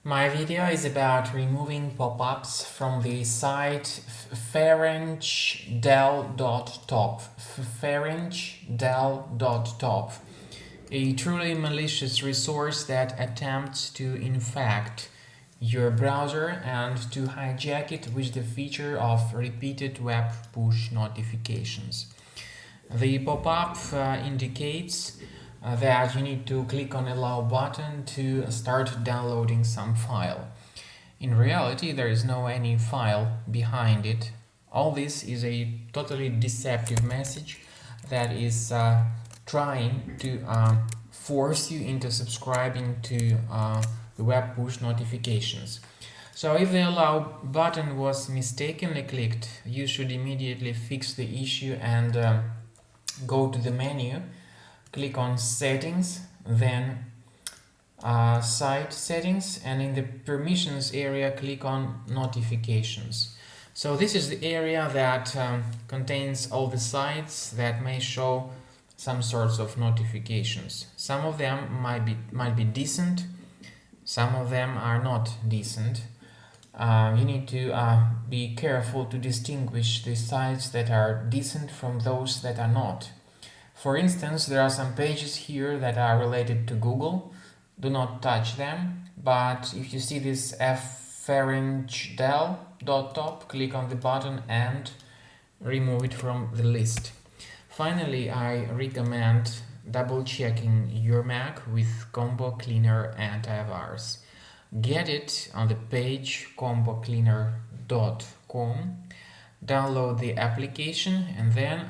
My video is about removing pop-ups from the site Fferenchdel.top. Fferenchdel.top, a truly malicious resource that attempts to infect your browser and to hijack it with the feature of repeated web push notifications. The pop-up indicates that you need to click on Allow button to start downloading some file. In reality, there is no any file behind it. All this is a totally deceptive message that is trying to force you into subscribing to the web push notifications. So if the Allow button was mistakenly clicked, you should immediately fix the issue and go to the menu, click on Settings, then Site Settings, and in the Permissions area click on Notifications. So this is the area that contains all the sites that may show some sorts of notifications. Some of them might be decent, some of them are not decent. You need to be careful to distinguish the sites that are decent from those that are not. For instance, there are some pages here that are related to Google. Do not touch them, but if you see this Fferenchdel.top, click on the button and remove it from the list. Finally, I recommend double checking your Mac with Combo Cleaner Antivirus. Get it on the page combocleaner.com, download the application, and then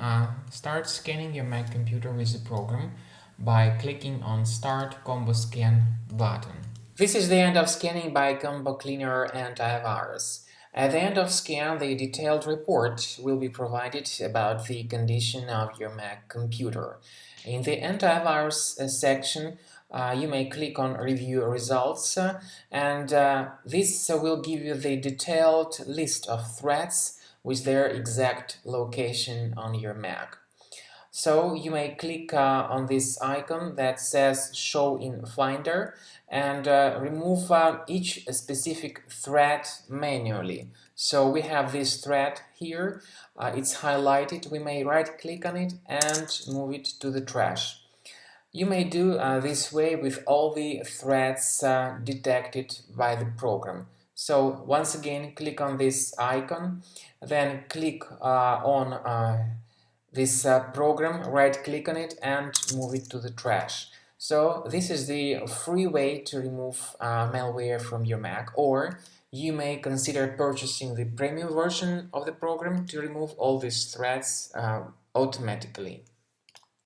start scanning your Mac computer with the program by clicking on Start Combo Scan button. This is the end of scanning by Combo Cleaner Antivirus. At the end of scan, the detailed report will be provided about the condition of your Mac computer. In the antivirus section, you may click on Review Results, and this will give you the detailed list of threats with their exact location on your Mac. So you may click on this icon that says Show in Finder and remove each specific threat manually. So we have this threat here, it's highlighted. We may right click on it and move it to the trash. You may do this way with all the threats detected by the program. So once again, click on this icon, then click on this program, right click on it and move it to the trash. So this is the free way to remove malware from your Mac, or you may consider purchasing the premium version of the program to remove all these threats automatically.